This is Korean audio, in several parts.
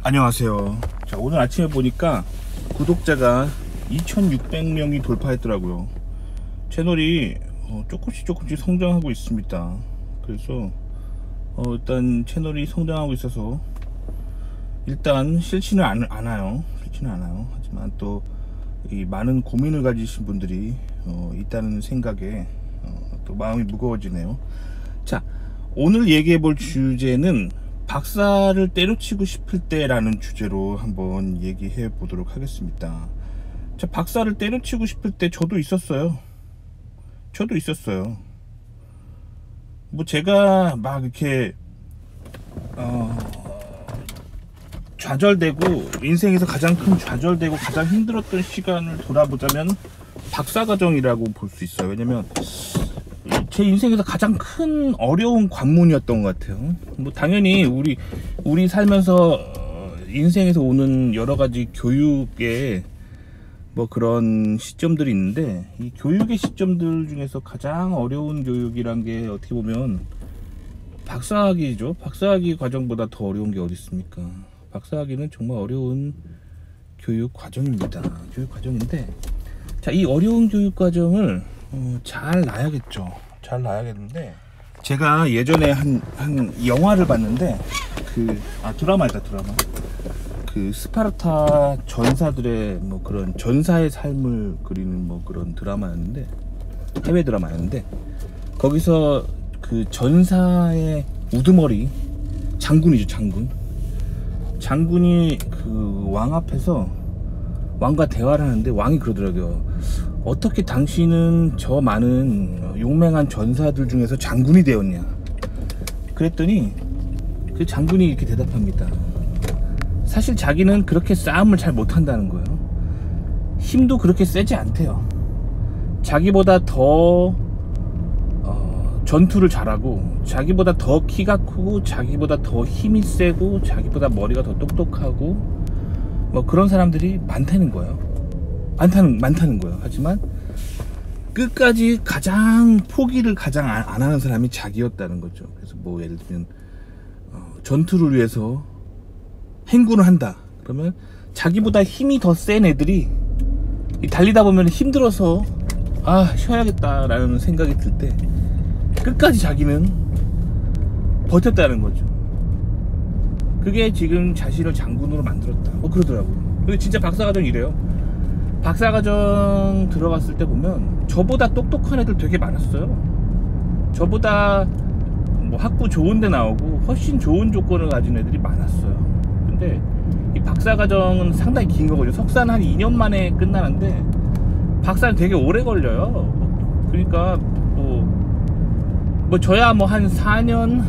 안녕하세요. 자, 오늘 아침에 보니까 구독자가 2600명이 돌파했더라고요. 채널이 조금씩 성장하고 있습니다. 그래서 일단 채널이 성장하고 있어서 일단 싫지는 않아요. 하지만 또 이 많은 고민을 가지신 분들이 있다는 생각에 또 마음이 무거워지네요. 자, 오늘 얘기해 볼 주제는 박사를 때려치고 싶을 때라는 주제로 한번 얘기해 보도록 하겠습니다. 자, 박사를 때려치고 싶을 때 저도 있었어요. 뭐 제가 막 이렇게 좌절되고 인생에서 가장 큰 좌절되고 가장 힘들었던 시간을 돌아보자면 박사과정이라고 볼 수 있어요. 왜냐면 제 인생에서 가장 큰 어려운 관문이었던 것 같아요. 뭐 당연히 우리 살면서 인생에서 오는 여러 가지 교육의 뭐 그런 시점들이 있는데, 이 교육의 시점들 중에서 가장 어려운 교육이란 게 어떻게 보면 박사학위죠. 박사학위 과정보다 더 어려운 게 어디 있습니까? 박사학위는 정말 어려운 교육 과정입니다. 교육 과정인데, 자, 이 어려운 교육 과정을 잘 나야겠는데, 제가 예전에 한 영화를 봤는데, 드라마이다. 그 스파르타 전사들의 뭐 그런 전사의 삶을 그리는 뭐 그런 드라마였는데, 해외 드라마였는데, 거기서 그 전사의 우두머리 장군이죠. 장군이 그 왕 앞에서 왕과 대화를 하는데, 왕이 그러더라고요. 어떻게 당신은 저 많은 용맹한 전사들 중에서 장군이 되었냐? 그랬더니 그 장군이 이렇게 대답합니다. 사실 자기는 그렇게 싸움을 잘 못한다는 거예요. 힘도 그렇게 세지 않대요. 자기보다 더 전투를 잘하고, 자기보다 더 키가 크고, 자기보다 더 힘이 세고, 자기보다 머리가 더 똑똑하고, 뭐 그런 사람들이 많다는 거예요. 하지만 끝까지 포기를 가장 안 하는 사람이 자기였다는 거죠. 그래서 뭐 예를 들면 전투를 위해서 행군을 한다. 그러면 자기보다 힘이 더 센 애들이 달리다 보면 힘들어서 쉬어야겠다라는 생각이 들 때 끝까지 자기는 버텼다는 거죠. 그게 지금 자신을 장군으로 만들었다. 그러더라고요. 근데 진짜 박사과정 이래요. 박사과정 들어갔을 때 보면 저보다 똑똑한 애들 되게 많았어요. 저보다 뭐 학부 좋은 데 나오고 훨씬 좋은 조건을 가진 애들이 많았어요. 근데 이 박사과정은 상당히 긴 거거든요. 석사는 한 2년 만에 끝나는데 박사는 되게 오래 걸려요. 그러니까 뭐 저야 뭐 한 4년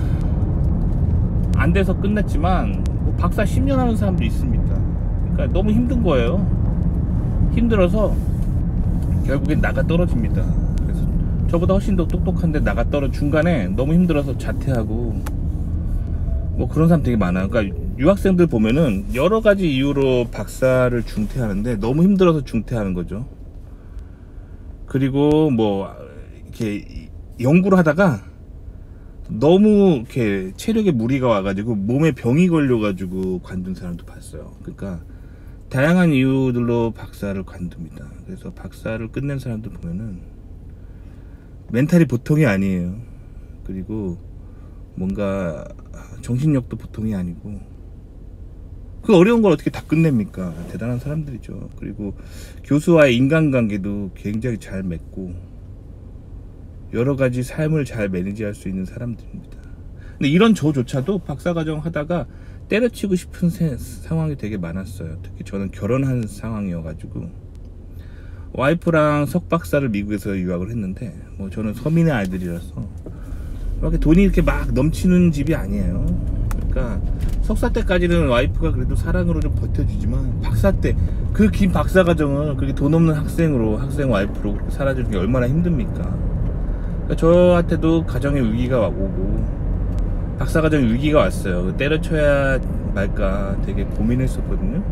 안 돼서 끝냈지만 뭐 박사 10년 하는 사람도 있습니다. 그러니까 너무 힘든 거예요. 힘들어서 결국엔 나가 떨어집니다. 그래서 저보다 훨씬 더 똑똑한데 중간에 너무 힘들어서 자퇴하고 뭐 그런 사람 되게 많아요. 그러니까 유학생들 보면은 여러 가지 이유로 박사를 중퇴하는데 너무 힘들어서 중퇴하는 거죠. 그리고 뭐 이렇게 연구를 하다가 너무 이렇게 체력에 무리가 와가지고 몸에 병이 걸려가지고 관둔 사람도 봤어요. 그러니까 다양한 이유들로 박사를 관둡니다. 그래서 박사를 끝낸 사람들 보면은 멘탈이 보통이 아니에요. 그리고 뭔가 정신력도 보통이 아니고, 그 어려운 걸 어떻게 다 끝냅니까? 대단한 사람들이죠. 그리고 교수와의 인간관계도 굉장히 잘 맺고 여러 가지 삶을 잘 매니지할 수 있는 사람들입니다. 근데 이런 저조차도 박사과정 하다가 때려치고 싶은 상황이 되게 많았어요. 특히 저는 결혼한 상황이어가지고 와이프랑 석박사를 미국에서 유학을 했는데, 뭐 저는 서민의 아이들이라서 이렇게 돈이 이렇게 막 넘치는 집이 아니에요. 그러니까 석사 때까지는 와이프가 그래도 사랑으로 좀 버텨주지만, 박사 때 그 긴 박사과정을 그렇게 돈 없는 학생 와이프로 그렇게 살아주는 게 얼마나 힘듭니까? 그러니까 저한테도 가정의 위기가 오고 박사과정 위기가 왔어요. 때려쳐야 말까 되게 고민했었거든요.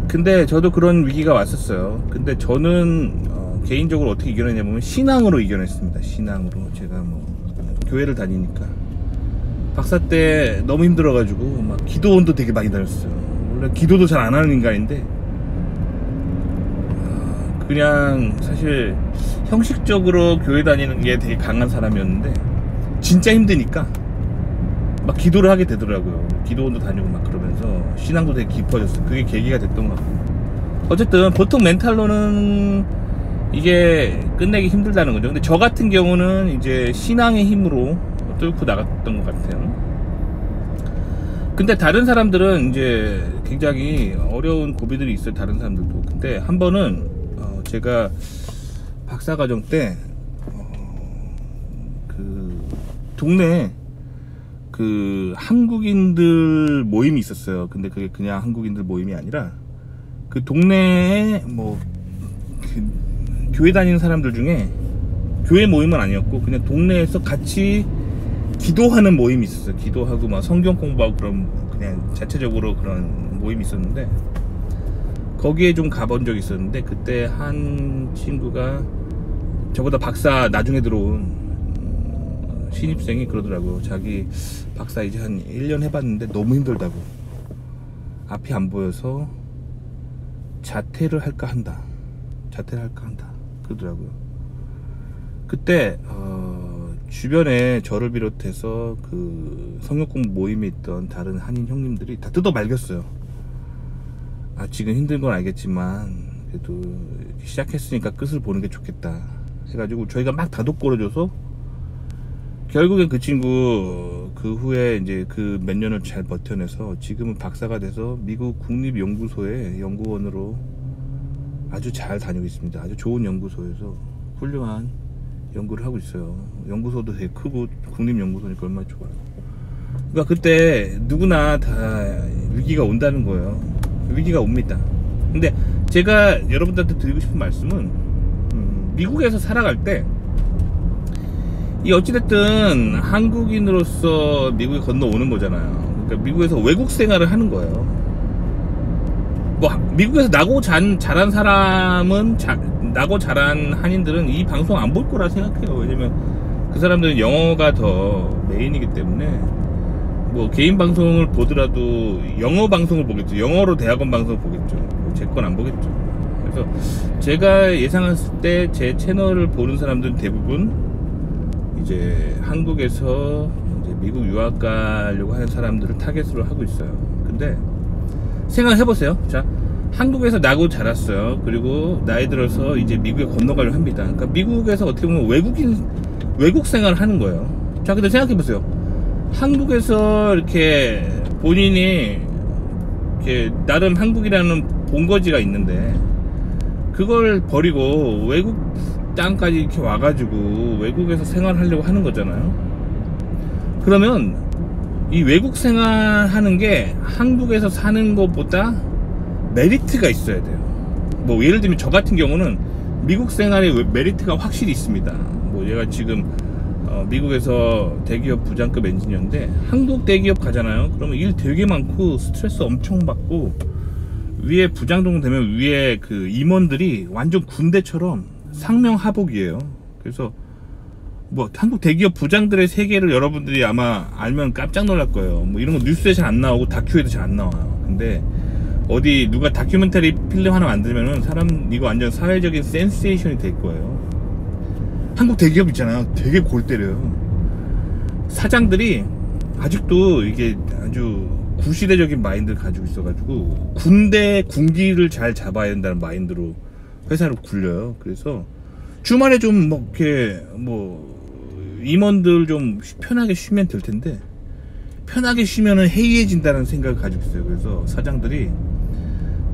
근데 저도 그런 위기가 왔었어요. 근데 저는 개인적으로 어떻게 이겨냈냐면 신앙으로 이겨냈습니다. 신앙으로. 제가 뭐 교회를 다니니까 박사 때 너무 힘들어가지고 막 기도원도 되게 많이 다녔어요. 원래 기도도 잘 안 하는 인간인데 그냥 사실 형식적으로 교회 다니는 게 되게 강한 사람이었는데 진짜 힘드니까 막 기도를 하게 되더라고요. 기도원도 다니고 막 그러면서 신앙도 되게 깊어졌어요. 그게 계기가 됐던 것 같고, 어쨌든 보통 멘탈로는 이게 끝내기 힘들다는 거죠. 근데 저 같은 경우는 이제 신앙의 힘으로 뚫고 나갔던 것 같아요. 근데 다른 사람들은 이제 굉장히 어려운 고비들이 있어요. 다른 사람들도. 근데 한 번은 제가 박사과정 때 그 동네에 그 한국인들 모임이 있었어요. 근데 그게 그냥 한국인들 모임이 아니라 그 동네에 뭐 그 교회 다니는 사람들 중에, 교회 모임은 아니었고 그냥 동네에서 같이 기도하는 모임이 있었어요. 기도하고 막 성경 공부하고 그런 그냥 자체적으로 그런 모임이 있었는데 거기에 좀 가본 적이 있었는데, 그때 한 친구가 저보다 박사 나중에 들어온 신입생이 그러더라고요. 자기 박사 이제 한 1년 해봤는데 너무 힘들다고, 앞이 안 보여서 자퇴를 할까 한다 그러더라고요. 그때 주변에 저를 비롯해서 그 성역공부 모임에 있던 다른 한인 형님들이 다 뜯어 말겼어요. 지금 힘든 건 알겠지만 그래도 시작했으니까 끝을 보는 게 좋겠다 해가지고 저희가 막 다독거려줘서 결국엔 그 친구 그 후에 이제 그 몇 년을 잘 버텨내서 지금은 박사가 돼서 미국 국립연구소의 연구원으로 아주 잘 다니고 있습니다. 아주 좋은 연구소에서 훌륭한 연구를 하고 있어요. 연구소도 되게 크고 국립연구소니까 얼마나 좋아요. 그러니까 그때 누구나 다 위기가 온다는 거예요. 위기가 옵니다. 근데 제가 여러분들한테 드리고 싶은 말씀은 미국에서 살아갈 때 이 어찌됐든 한국인으로서 미국에 건너오는 거잖아요. 그러니까 미국에서 외국 생활을 하는 거예요. 뭐 미국에서 나고 자란 사람은 나고 자란 한인들은 이 방송 안 볼 거라 생각해요. 왜냐면 그 사람들은 영어가 더 메인이기 때문에 뭐 개인 방송을 보더라도 영어 방송을 보겠죠. 영어로 대학원 방송을 보겠죠. 제 건 안 보겠죠. 그래서 제가 예상했을 때 제 채널을 보는 사람들은 대부분 이제 한국에서 이제 미국 유학 가려고 하는 사람들을 타겟으로 하고 있어요. 근데 생각해보세요. 자, 한국에서 나고 자랐어요. 그리고 나이 들어서 이제 미국에 건너가려고 합니다. 그러니까 미국에서 어떻게 보면 외국 생활을 하는 거예요. 자, 근데 생각해보세요. 한국에서 이렇게 본인이 이렇게 나름 한국이라는 본거지가 있는데 그걸 버리고 외국 땅까지 이렇게 와가지고 외국에서 생활하려고 하는 거잖아요. 그러면 이 외국 생활하는 게 한국에서 사는 것보다 메리트가 있어야 돼요. 뭐 예를 들면 저 같은 경우는 미국 생활에 메리트가 확실히 있습니다. 뭐 얘가 지금 미국에서 대기업 부장급 엔지니어인데 한국 대기업 가잖아요. 그러면 일 되게 많고 스트레스 엄청 받고 위에 부장동 되면 위에 그 임원들이 완전 군대처럼 상명하복이에요. 그래서 뭐 한국 대기업 부장들의 세계를 여러분들이 아마 알면 깜짝 놀랄 거예요. 뭐 이런 거 뉴스에 잘 안 나오고 다큐에도 잘 안 나와요. 근데 어디 누가 다큐멘터리 필름 하나 만들면은 사람 이거 완전 사회적인 센세이션이 될 거예요. 한국 대기업 있잖아요. 되게 골 때려요. 사장들이 아직도 이게 아주 구시대적인 마인드를 가지고 있어가지고 군기를 잘 잡아야 된다는 마인드로 회사를 굴려요. 그래서 주말에 좀 뭐 이렇게 뭐 임원들 좀 편하게 쉬면 될 텐데 편하게 쉬면은 해이해진다는 생각을 가지고 있어요. 그래서 사장들이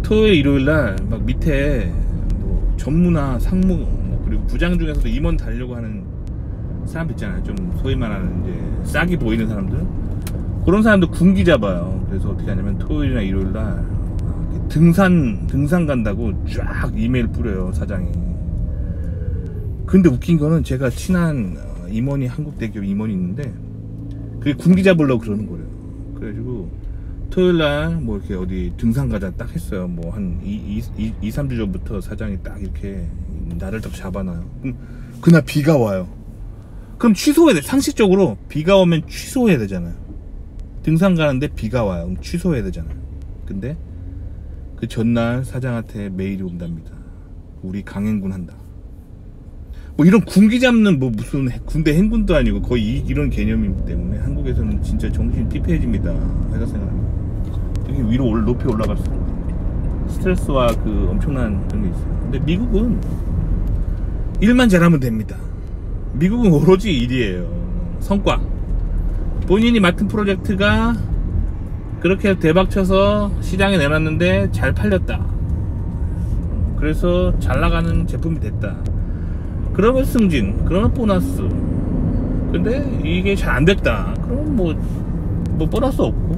토요일 일요일날 막 밑에 뭐 전무나 상무 뭐 그리고 부장 중에서도 임원 달려고 하는 사람들 있잖아요. 좀 소위 말하는 이제 싹이 보이는 사람들, 그런 사람들 군기 잡아요. 그래서 어떻게 하냐면 토요일이나 일요일날 등산 간다고 쫙 이메일 뿌려요, 사장이. 근데 웃긴 거는 제가 친한 임원이 한국 대기업 임원이 있는데 그게 군기 잡으려고 그러는 거예요. 그래가지고 토요일날 뭐 이렇게 어디 등산 가자 딱 했어요. 뭐 한 2-3주 전부터 사장이 딱 이렇게 나를 딱 잡아놔요. 그럼 그날 비가 와요. 그럼 취소해야 돼. 상식적으로 비가 오면 취소해야 되잖아요. 등산 가는데 비가 와요. 그럼 취소해야 되잖아요. 근데 그 전날 사장한테 메일이 온답니다. 우리 강행군 한다. 뭐 이런 군기 잡는 뭐 무슨 군대 행군도 아니고 거의 이런 개념이기 때문에 한국에서는 진짜 정신이 피폐해집니다. 회사 생활하면 되게 위로 높이 올라갈수록 스트레스와 그 엄청난 그런 게 있어요. 근데 미국은 일만 잘하면 됩니다. 미국은 오로지 일이에요. 성과. 본인이 맡은 프로젝트가 그렇게 대박쳐서 시장에 내놨는데 잘 팔렸다. 그래서 잘 나가는 제품이 됐다. 그러면 승진, 그러면 보너스. 근데 이게 잘 안 됐다. 그럼 뭐 보너스 없고,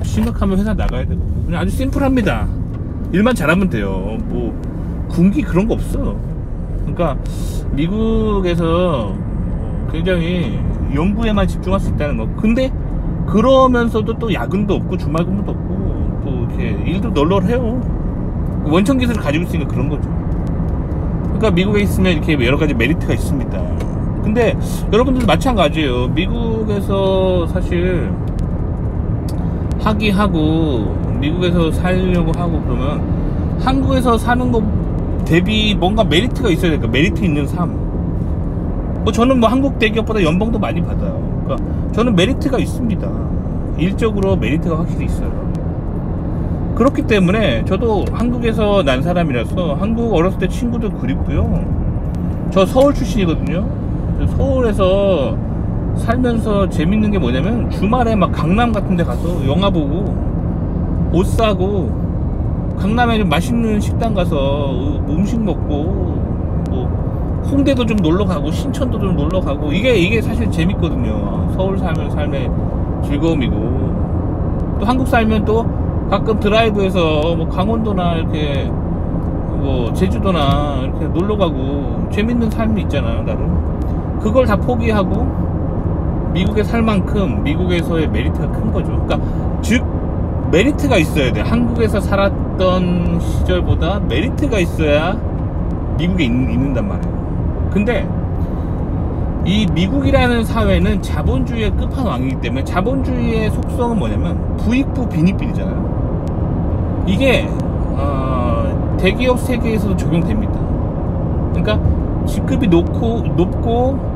심각하면 회사 나가야 되고. 그냥 아주 심플합니다. 일만 잘하면 돼요. 뭐 군기 그런 거 없어. 그러니까 미국에서 굉장히 연구에만 집중할 수 있다는 거. 근데 그러면서도 또 야근도 없고 주말 근무도 없고 또 이렇게 일도 널널해요. 원천 기술을 가지고 있으니까 그런 거죠. 그러니까 미국에 있으면 이렇게 여러 가지 메리트가 있습니다. 근데 여러분들도 마찬가지예요. 미국에서 사실 하고 미국에서 살려고 하고 그러면 한국에서 사는 거 대비 뭔가 메리트가 있어야 되니까 메리트 있는 삶. 뭐 저는 뭐 한국 대기업보다 연봉도 많이 받아요. 그러니까 저는 메리트가 있습니다. 일적으로 메리트가 확실히 있어요. 그렇기 때문에 저도 한국에서 난 사람이라서 한국 어렸을 때 친구들 그립고요. 저 서울 출신이거든요. 서울에서 살면서 재밌는 게 뭐냐면 주말에 막 강남 같은 데 가서 영화 보고 옷 사고 강남에 좀 맛있는 식당 가서 음식 먹고 뭐 홍대도 좀 놀러 가고 신천도 좀 놀러 가고 이게 사실 재밌거든요. 서울 살면 삶의 즐거움이고 또 한국 살면 또 가끔 드라이브해서 뭐 강원도나 이렇게 뭐 제주도나 이렇게 놀러 가고 재밌는 삶이 있잖아요. 나름 그걸 다 포기하고 미국에 살 만큼 미국에서의 메리트가 큰 거죠. 그러니까 즉 메리트가 있어야 돼. 한국에서 살았던 시절보다 메리트가 있어야 미국에 있는단 말이에요. 근데 이 미국이라는 사회는 자본주의의 끝판왕이기 때문에 자본주의의 속성은 뭐냐면 부익부 빈익빈이잖아요. 이게 대기업 세계에서도 적용됩니다. 그러니까 직급이 높고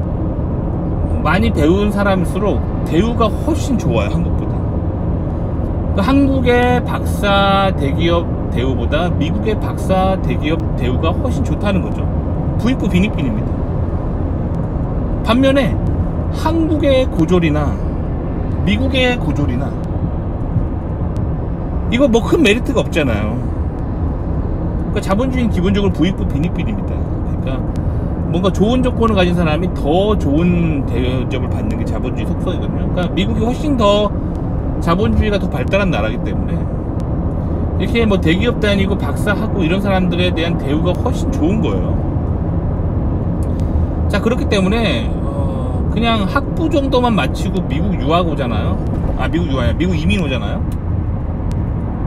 많이 배운 사람일수록 대우가 훨씬 좋아요. 한국보다. 그러니까 한국의 박사 대기업 대우보다 미국의 박사 대기업 대우가 훨씬 좋다는 거죠. 부익부 빈익빈입니다. 반면에 한국의 고졸이나 미국의 고졸이나 이거 뭐 큰 메리트가 없잖아요. 그러니까 자본주의는 기본적으로 부익부 빈익빈입니다. 그러니까 뭔가 좋은 조건을 가진 사람이 더 좋은 대접을 받는 게 자본주의 속성이거든요. 그러니까 미국이 훨씬 더 자본주의가 더 발달한 나라이기 때문에 이렇게 뭐 대기업 다니고 박사하고 이런 사람들에 대한 대우가 훨씬 좋은 거예요. 자, 그렇기 때문에 그냥 학부 정도만 마치고 미국 유학 오잖아요. 미국 이민 오잖아요.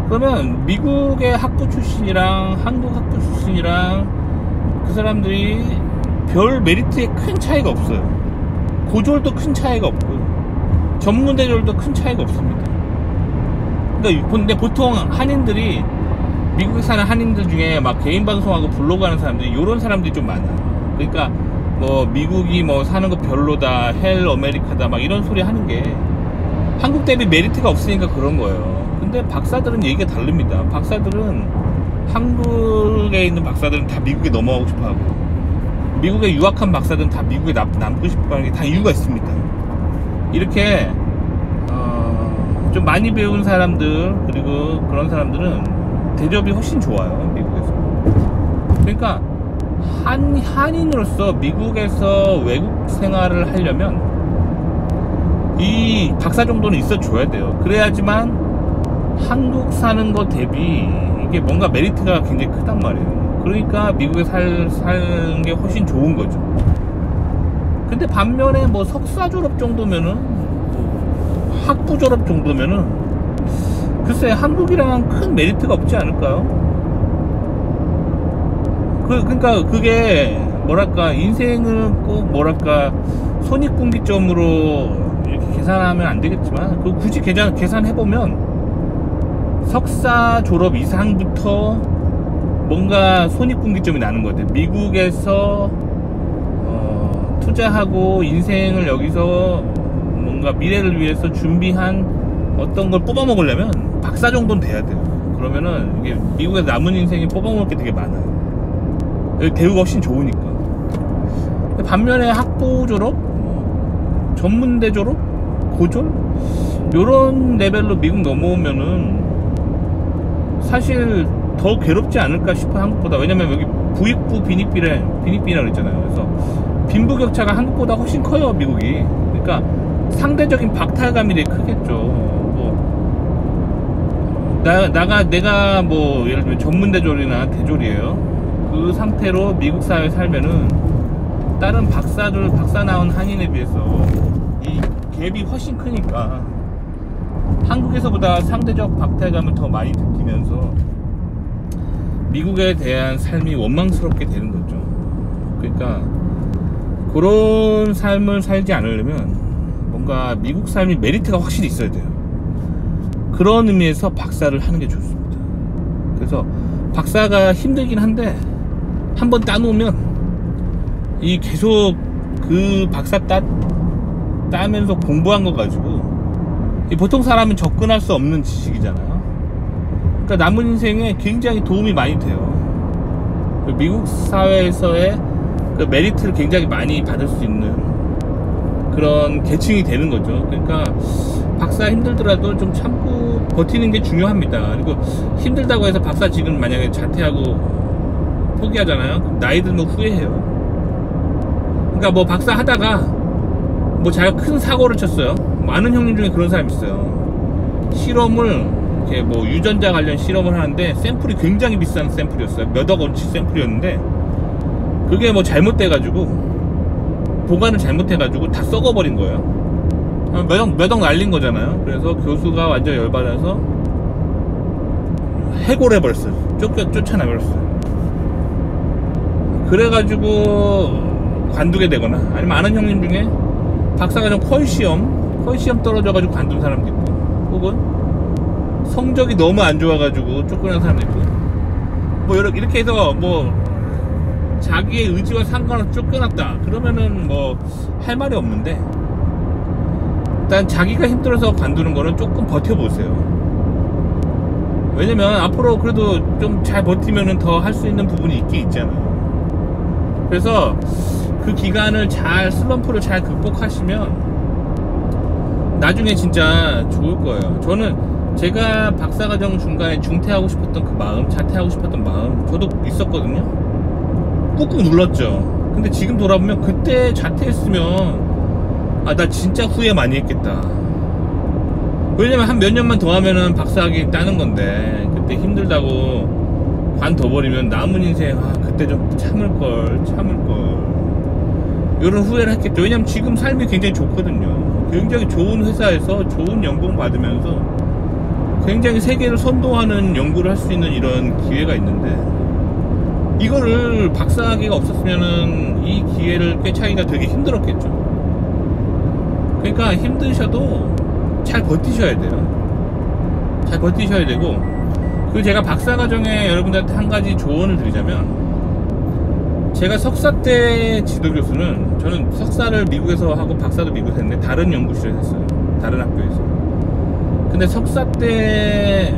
그러면 미국의 학부 출신이랑 한국 학부 출신이랑 그 사람들이 별 메리트에 큰 차이가 없어요. 고졸도 큰 차이가 없고요. 전문대졸도 큰 차이가 없습니다. 근데 보통 한인들이 미국에 사는 한인들 중에 막 개인 방송하고 블로그 하는 사람들이 이런 사람들이 좀 많아요. 그러니까 뭐 미국이 뭐 사는 거 별로다, 헬 아메리카다 막 이런 소리 하는 게 한국 대비 메리트가 없으니까 그런 거예요. 근데 박사들은 얘기가 다릅니다. 박사들은 한국에 있는 박사들은 다 미국에 넘어가고 싶어 하고 미국에 유학한 박사들은 다 미국에 남고 싶어 하는 게 다 이유가 있습니다. 이렇게 좀 많이 배운 사람들 그리고 그런 사람들은 대접이 훨씬 좋아요. 미국에서. 그러니까 한인으로서 미국에서 외국 생활을 하려면 이 박사 정도는 있어 줘야 돼요. 그래야지만 한국 사는 거 대비 이게 뭔가 메리트가 굉장히 크단 말이에요. 그러니까 미국에 사는 게 훨씬 좋은 거죠. 근데 반면에 뭐 석사 졸업 정도면은 학부 졸업 정도면은 글쎄 한국이랑은 큰 메리트가 없지 않을까요? 그러니까 그게 뭐랄까 인생은 꼭 뭐랄까 손익분기점으로 이렇게 계산하면 안 되겠지만 그 굳이 계산해보면 석사 졸업 이상부터 뭔가 손익분기점이 나는 것 같아요. 미국에서 투자하고 인생을 여기서 뭔가 미래를 위해서 준비한 어떤 걸 뽑아먹으려면 박사 정도는 돼야 돼요. 그러면은 이게 미국에서 남은 인생이 뽑아먹을 게 되게 많아요. 여기 대우가 훨씬 좋으니까. 반면에 학부 졸업, 전문대 졸업, 고졸 요런 레벨로 미국 넘어오면은 사실 더 괴롭지 않을까 싶어, 한국보다. 왜냐면 여기 부익부 빈익빈이라고 그랬잖아요. 그래서 빈부격차가 한국보다 훨씬 커요, 미국이. 그러니까 상대적인 박탈감이 되게 크겠죠. 뭐 내가 뭐 예를 들면 전문대졸이나 대졸이에요. 그 상태로 미국 사회에 살면은 다른 박사 나온 한인에 비해서 이 갭이 훨씬 크니까 한국에서보다 상대적 박탈감을 더 많이 느끼면서 미국에 대한 삶이 원망스럽게 되는 거죠. 그러니까 그런 삶을 살지 않으려면 뭔가 미국 삶이 메리트가 확실히 있어야 돼요. 그런 의미에서 박사를 하는 게 좋습니다. 그래서 박사가 힘들긴 한데 한번 따놓으면 이 계속 그 박사 따면서 공부한 거 가지고 보통 사람은 접근할 수 없는 지식이잖아요. 그러니까 남은 인생에 굉장히 도움이 많이 돼요. 미국 사회에서의 그 메리트를 굉장히 많이 받을 수 있는 그런 계층이 되는 거죠. 그러니까 박사 힘들더라도 좀 참고 버티는 게 중요합니다. 그리고 힘들다고 해서 박사 지금 만약에 자퇴하고 포기하잖아요. 그럼 나이 들면 후회해요. 그러니까 뭐 박사 하다가 뭐 자기가 큰 사고를 쳤어요. 많은 형님 중에 그런 사람이 있어요. 실험을 이렇게 뭐 유전자 관련 실험을 하는데 샘플이 굉장히 비싼 샘플이었어요. 몇억 원치 샘플이었는데 그게 뭐 잘못돼가지고 보관을 잘못해가지고 다 썩어버린 거예요. 몇 억 날린 거잖아요. 그래서 교수가 완전 열받아서 해고해버렸어요. 쫓아내버렸어요. 그래가지고 관두게 되거나, 아니면 아는 형님 중에 박사과정 퀄 시험 떨어져가지고 관둔 사람도 있고, 혹은 성적이 너무 안 좋아가지고 쫓겨난 사람도 있고, 뭐 이렇게 해서 뭐 자기의 의지와 상관없이 쫓겨났다 그러면은 뭐 할 말이 없는데, 일단 자기가 힘들어서 관두는 거는 조금 버텨보세요. 왜냐면 앞으로 그래도 좀 잘 버티면은 더 할 수 있는 부분이 있긴 있잖아요. 그래서 그 기간을 슬럼프를 잘 극복하시면 나중에 진짜 좋을 거예요. 저는 제가 박사과정 중간에 중퇴하고 싶었던 그 마음, 자퇴하고 싶었던 마음 저도 있었거든요. 꾹꾹 눌렀죠. 근데 지금 돌아보면 그때 자퇴했으면 나 진짜 후회 많이 했겠다. 왜냐면 한 몇 년만 더 하면은 박사학위 따는 건데, 그때 힘들다고 관둬버리면 남은 인생 그때 좀 참을걸 이런 후회를 했겠죠. 왜냐면 지금 삶이 굉장히 좋거든요. 굉장히 좋은 회사에서 좋은 연봉 받으면서 굉장히 세계를 선도하는 연구를 할 수 있는 이런 기회가 있는데, 이거를 박사학위가 없었으면은 이 기회를 꿰차기가 되게 힘들었겠죠. 그러니까 힘드셔도 잘 버티셔야 돼요. 잘 버티셔야 되고, 그리고 제가 박사과정에 여러분들한테 한 가지 조언을 드리자면, 제가 석사 때 지도교수는, 저는 석사를 미국에서 하고 박사도 미국에서 했는데 다른 연구실에서 했어요. 다른 학교에서. 근데 석사 때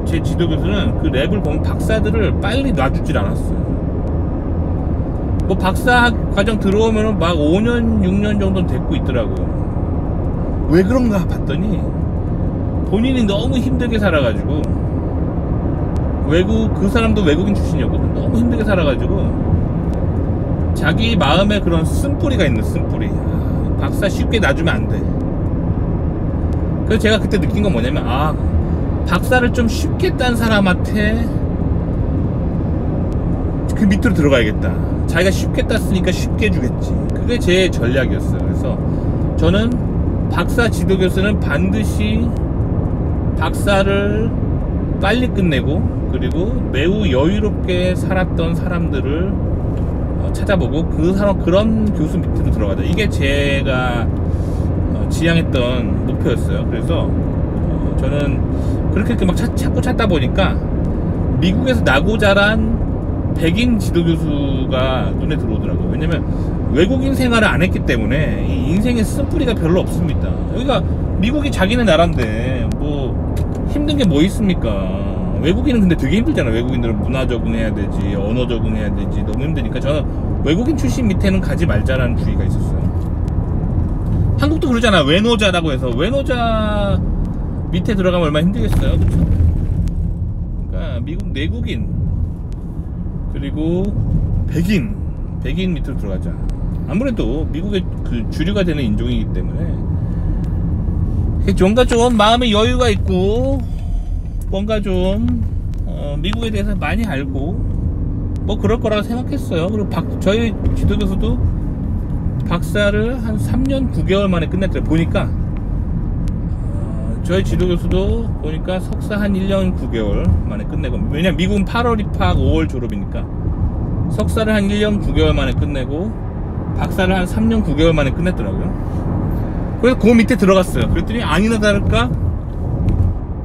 제 지도교수는 그 랩을 보면 박사들을 빨리 놔주질 않았어요. 뭐 박사 과정 들어오면은 막 5년 6년 정도는 됐고 있더라고요. 왜 그런가 봤더니 본인이 너무 힘들게 살아가지고, 그 사람도 외국인 출신이었거든. 너무 힘들게 살아가지고 자기 마음에 그런 쓴뿌리가 있는, 쓴뿌리. 박사 쉽게 놔주면 안 돼. 그래서 제가 그때 느낀 건 뭐냐면, 박사를 좀 쉽게 딴 사람한테 그 밑으로 들어가야겠다. 자기가 쉽게 땄으니까 쉽게 주겠지. 그게 제 전략이었어요. 그래서 저는 박사 지도교수는 반드시 박사를 빨리 끝내고, 그리고 매우 여유롭게 살았던 사람들을 찾아보고 그런 교수 밑으로 들어가자. 이게 제가 지향했던 목표였어요. 그래서 저는 그렇게 막 자꾸 찾다 보니까 미국에서 나고 자란 백인 지도교수가 눈에 들어오더라고요. 왜냐면 외국인 생활을 안 했기 때문에 이 인생에 쓴뿌리가 별로 없습니다. 여기가 미국이 자기네 나라인데 뭐 힘든 게 뭐 있습니까? 외국인은 근데 되게 힘들잖아. 외국인들은 문화 적응해야 되지, 언어 적응해야 되지, 너무 힘드니까 저는 외국인 출신 밑에는 가지 말자라는 주의가 있었어요. 한국도 그러잖아. 외노자라고 해서 밑에 들어가면 얼마나 힘들겠어요, 그렇죠? 그러니까 미국 내국인 그리고 백인 밑으로 들어가자. 아무래도 미국의 그 주류가 되는 인종이기 때문에 뭔가 좀 마음의 여유가 있고 뭔가 좀 미국에 대해서 많이 알고 뭐 그럴 거라고 생각했어요. 그리고 저희 지도교수도 박사를 한 3년 9개월 만에 끝냈더라고요. 보니까 저희 지도교수도 보니까 석사 한 1년 9개월 만에 끝내고, 왜냐면 미국은 8월 입학 5월 졸업이니까 석사를 한 1년 9개월 만에 끝내고 박사를 한 3년 9개월 만에 끝냈더라고요. 그래서 그 밑에 들어갔어요. 그랬더니 아니나 다를까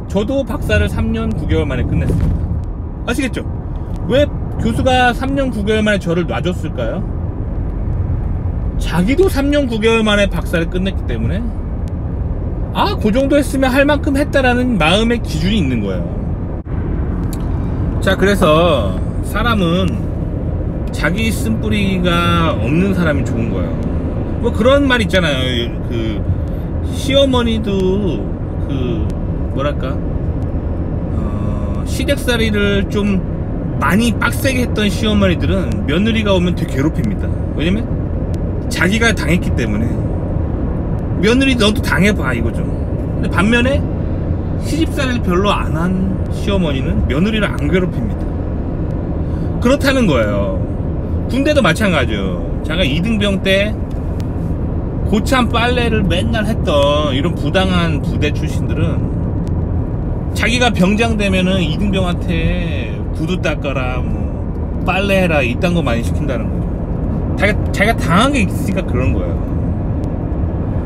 저도 박사를 3년 9개월 만에 끝냈습니다. 아시겠죠? 왜 교수가 3년 9개월 만에 저를 놔줬을까요? 자기도 3년 9개월 만에 박사를 끝냈기 때문에 그 정도 했으면 할 만큼 했다라는 마음의 기준이 있는 거예요. 자, 그래서 사람은 자기 쓴뿌리가 없는 사람이 좋은 거예요. 뭐 그런 말 있잖아요. 그 시어머니도 그 뭐랄까 시댁살이를 좀 많이 빡세게 했던 시어머니들은 며느리가 오면 되게 괴롭힙니다. 왜냐면 자기가 당했기 때문에 며느리 너도 당해봐 이거죠. 근데 반면에 시집살이를 별로 안 한 시어머니는 며느리를 안 괴롭힙니다. 그렇다는 거예요. 군대도 마찬가지죠. 제가 2등병 때 고참 빨래를 맨날 했던 이런 부당한 부대 출신들은 자기가 병장 되면은 2등병한테 구두 닦아라, 뭐 빨래해라 이딴 거 많이 시킨다는 거죠. 자기가 당한 게 있으니까 그런 거예요.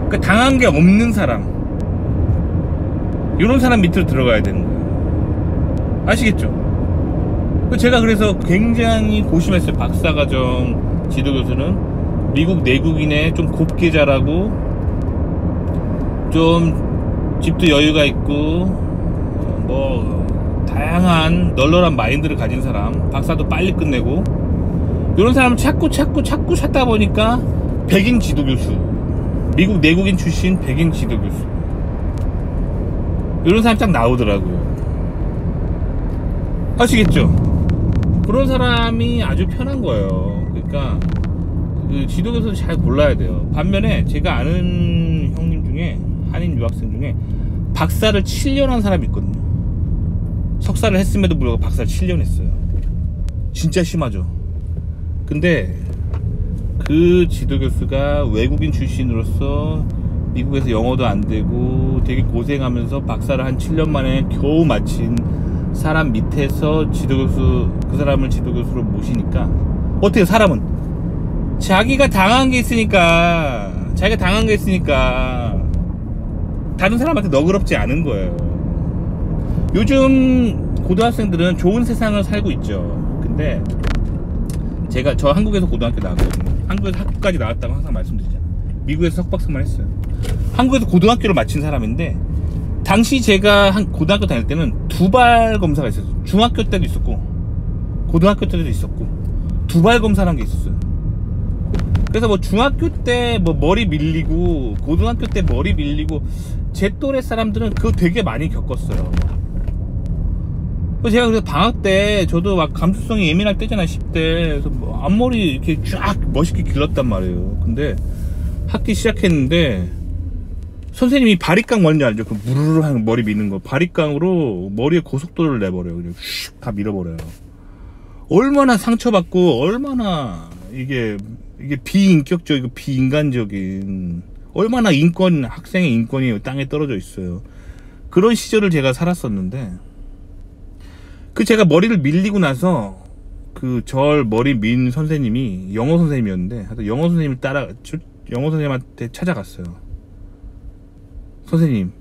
그러니까 당한 게 없는 사람, 이런 사람 밑으로 들어가야 되는 거예요. 아시겠죠? 제가 그래서 굉장히 고심했어요. 박사과정 지도교수는 미국 내국인에 좀 곱게 자라고 좀 집도 여유가 있고 뭐 다양한 널널한 마인드를 가진 사람, 박사도 빨리 끝내고 이런 사람을 자꾸 찾다 보니까 백인 지도교수, 미국 내국인 출신 백인 지도교수, 이런 사람이 딱 나오더라고요. 아시겠죠? 그런 사람이 아주 편한 거예요. 그러니까 그 지도교수를 잘 골라야 돼요. 반면에 제가 아는 형님 중에, 한인 유학생 중에 박사를 7년 한 사람이 있거든요. 석사를 했음에도 불구하고 박사를 7년 했어요. 진짜 심하죠. 근데 그 지도교수가 외국인 출신으로서 미국에서 영어도 안 되고 되게 고생하면서 박사를 한 7년 만에 겨우 마친 사람 밑에서 지도교수, 그 사람을 지도교수로 모시니까 어때요? 사람은 자기가 당한 게 있으니까 다른 사람한테 너그럽지 않은 거예요. 요즘 고등학생들은 좋은 세상을 살고 있죠. 근데 저 한국에서 고등학교 나왔거든요. 한국에서 학교까지 나왔다고 항상 말씀드리잖아요. 미국에서 석박사만 했어요. 한국에서 고등학교를 마친 사람인데 당시 제가 고등학교 다닐 때는 두발 검사가 있었어요. 중학교 때도 있었고 고등학교 때도 있었고 두발 검사라는 게 있었어요. 그래서 뭐 중학교 때 뭐 머리 밀리고 고등학교 때 머리 밀리고 제 또래 사람들은 그거 되게 많이 겪었어요. 제가 그래서 방학 때 저도 막 감수성이 예민할 때잖아요. 10대. 그래서 뭐 앞머리 이렇게 쫙 멋있게 길렀단 말이에요. 근데 학기 시작했는데 선생님이 바리깡 뭔지 알죠? 그 무르르 하는 머리 미는 거. 바리깡으로 머리에 고속도로를 내버려요. 그냥 슉 다 밀어버려요. 얼마나 상처받고 얼마나 이게 비인격적이고 비인간적인, 얼마나 학생의 인권이 땅에 떨어져 있어요. 그런 시절을 제가 살았었는데 제가 머리를 밀리고 나서 절 머리 민 선생님이 영어 선생님이었는데 하여튼 영어 선생님한테 찾아갔어요. 선생님,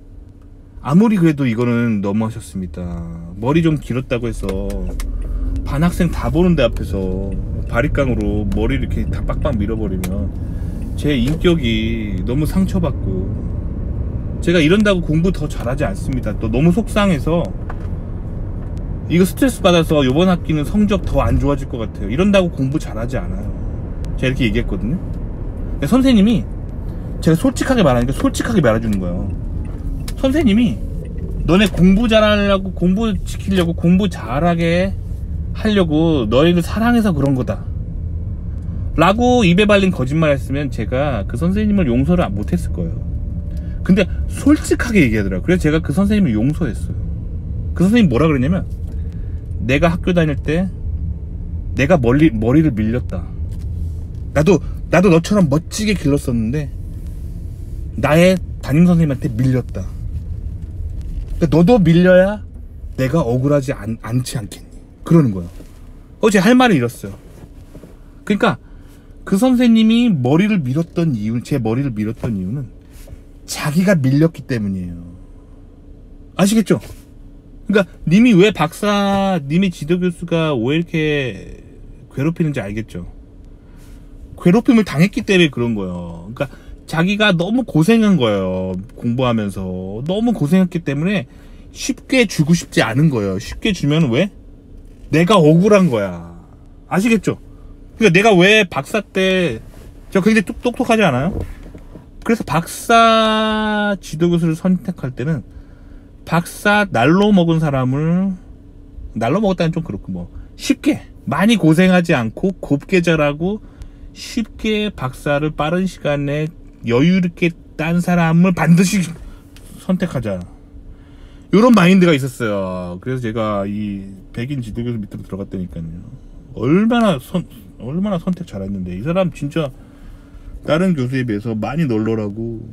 아무리 그래도 이거는 너무하셨습니다. 머리 좀 길었다고 해서 반 학생 다 보는데 앞에서 바리깡으로 머리 이렇게 다 빡빡 밀어버리면 제 인격이 너무 상처받고 제가 이런다고 공부 더 잘하지 않습니다. 또 너무 속상해서 이거 스트레스 받아서 이번 학기는 성적 더 안 좋아질 것 같아요. 이런다고 공부 잘하지 않아요. 제가 이렇게 얘기했거든요. 근데 선생님이 제가 솔직하게 말하니까 솔직하게 말해주는 거예요. 선생님이 너네 공부 잘하려고, 공부 지키려고, 공부 잘하게 하려고 너희를 사랑해서 그런 거다 라고 입에 발린 거짓말 했으면 제가 그 선생님을 용서를 못했을 거예요. 근데 솔직하게 얘기하더라고요. 그래서 제가 그 선생님을 용서했어요. 그 선생님이 뭐라 그랬냐면, 내가 학교 다닐 때 내가 머리를 밀렸다. 나도 너처럼 멋지게 길렀었는데 나의 담임 선생님한테 밀렸다. 그러니까 너도 밀려야 내가 억울하지 않지 않겠니? 그러는 거예요. 어제 할 말을 잃었어요. 그러니까 그 선생님이 머리를 밀었던 이유, 제 머리를 밀었던 이유는 자기가 밀렸기 때문이에요. 아시겠죠? 그러니까 님이 왜 님이 지도교수가 왜 이렇게 괴롭히는지 알겠죠? 괴롭힘을 당했기 때문에 그런 거예요. 그러니까 자기가 너무 고생한 거예요. 공부하면서 너무 고생했기 때문에 쉽게 주고 싶지 않은 거예요. 쉽게 주면 왜? 내가 억울한 거야. 아시겠죠? 그러니까 내가 왜 박사 때, 저 굉장히 똑똑하지 않아요? 그래서 박사 지도교수를 선택할 때는 박사 날로 먹은 사람을, 날로 먹었다는 좀 그렇고, 뭐 쉽게 많이 고생하지 않고 곱게 잘하고 쉽게 박사를 빠른 시간에 여유있게 딴 사람을 반드시 선택하자, 이런 마인드가 있었어요. 그래서 제가 이 백인 지도교수 밑으로 들어갔다니까요. 얼마나 선택 잘했는데, 이 사람 진짜 다른 교수에 비해서 많이 널널하고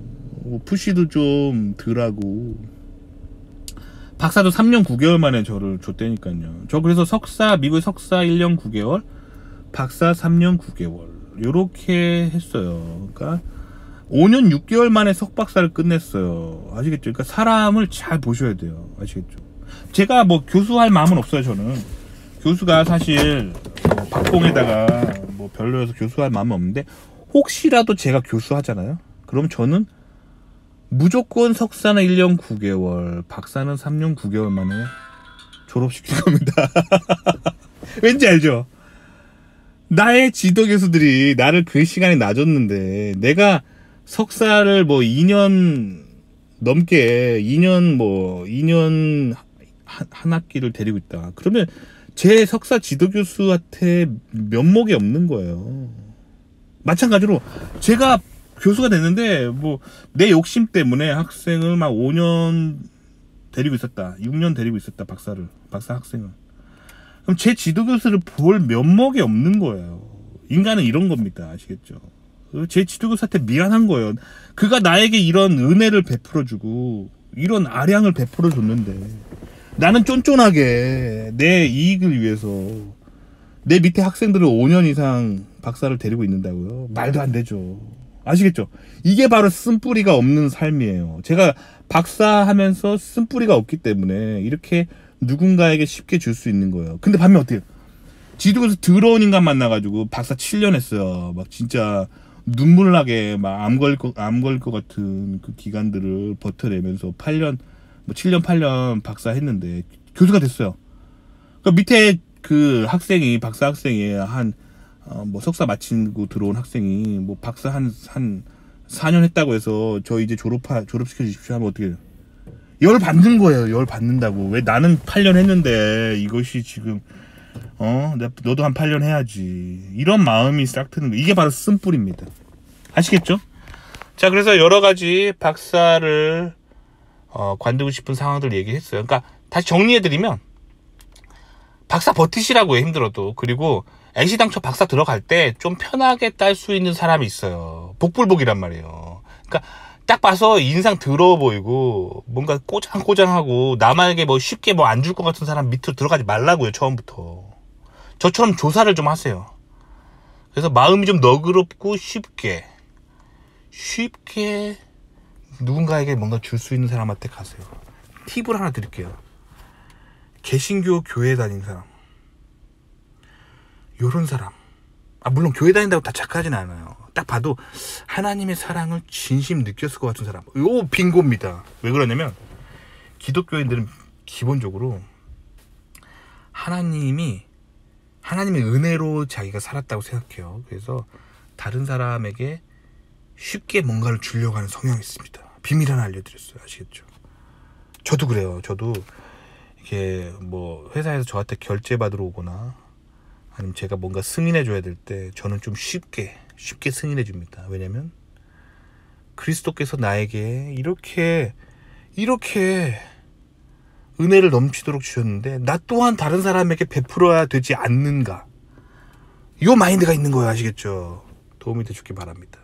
푸시도 좀 덜하고, 박사도 3년 9개월 만에 저를 줬다니까요. 저 그래서 미국의 석사 1년 9개월, 박사 3년 9개월 요렇게 했어요. 그러니까 5년 6개월 만에 석박사를 끝냈어요. 아시겠죠? 그러니까 사람을 잘 보셔야 돼요. 아시겠죠? 제가 뭐 교수할 마음은 없어요. 저는 교수가 사실 뭐 박봉에다가 뭐 별로여서 교수할 마음은 없는데, 혹시라도 제가 교수하잖아요. 그럼 저는 무조건 석사는 1년 9개월, 박사는 3년 9개월 만에 졸업시킬 겁니다. 왠지 알죠? 나의 지도 교수들이 나를 그 시간에 놔줬는데, 내가 석사를 뭐 2년 넘게, 2년 한 학기를 데리고 있다. 그러면 제 석사 지도 교수한테 면목이 없는 거예요. 마찬가지로 제가 교수가 됐는데 뭐 내 욕심 때문에 학생을 막 5년 데리고 있었다, 6년 데리고 있었다, 박사 학생을. 그럼 제 지도교수를 볼 면목이 없는 거예요. 인간은 이런 겁니다. 아시겠죠? 제 지도교수한테 미안한 거예요. 그가 나에게 이런 은혜를 베풀어주고 이런 아량을 베풀어줬는데 나는 쫀쫀하게 내 이익을 위해서 내 밑에 학생들을 5년 이상 박사를 데리고 있는다고요? 말도 안 되죠. 아시겠죠? 이게 바로 쓴뿌리가 없는 삶이에요. 제가 박사하면서 쓴뿌리가 없기 때문에 이렇게 누군가에게 쉽게 줄 수 있는 거예요. 근데 반면 어때요? 지도교수 더러운 인간 만나가지고 박사 7년 했어요. 막 진짜 눈물 나게 막 암 걸 것 같은 그 기간들을 버텨내면서 8년, 뭐 7년 8년 박사 했는데 교수가 됐어요. 그 밑에 그 학생이, 박사 학생이 뭐 석사 마치고 들어온 학생이 뭐 박사 한 4년 했다고 해서 저 이제 졸업시켜 주십시오 하면 어떻게 해요? 열 받는 거예요. 열 받는다고. 왜 나는 8년 했는데 이것이 지금 너도 한 8년 해야지. 이런 마음이 싹 트는 거. 이게 바로 쓴뿌리입니다. 아시겠죠? 자, 그래서 여러 가지 박사를 관두고 싶은 상황들 얘기했어요. 그러니까 다시 정리해드리면, 박사 버티시라고요. 힘들어도. 그리고 애시당초 박사 들어갈 때 좀 편하게 딸 수 있는 사람이 있어요. 복불복이란 말이에요. 그러니까 딱 봐서 인상 더러워 보이고 뭔가 꼬장꼬장하고 남에게 뭐 쉽게 뭐 안 줄 것 같은 사람 밑으로 들어가지 말라고요. 처음부터. 저처럼 조사를 좀 하세요. 그래서 마음이 좀 너그럽고 쉽게 누군가에게 뭔가 줄 수 있는 사람한테 가세요. 팁을 하나 드릴게요. 개신교 교회 다니는 사람, 요런 사람, 물론 교회 다닌다고 다 착하진 않아요. 딱 봐도 하나님의 사랑을 진심 느꼈을 것 같은 사람, 요 빙고입니다. 왜 그러냐면 기독교인들은 기본적으로 하나님의 은혜로 자기가 살았다고 생각해요. 그래서 다른 사람에게 쉽게 뭔가를 주려고 하는 성향이 있습니다. 비밀 하나 알려드렸어요. 아시겠죠? 저도 그래요. 저도 이게 뭐 회사에서 저한테 결제 받으러 오거나 아니면 제가 뭔가 승인해 줘야 될 때 저는 좀 쉽게 승인해 줍니다. 왜냐면 그리스도께서 나에게 이렇게 은혜를 넘치도록 주셨는데 나 또한 다른 사람에게 베풀어야 되지 않는가, 요 마인드가 있는 거예요. 아시겠죠? 도움이 되셨길 바랍니다.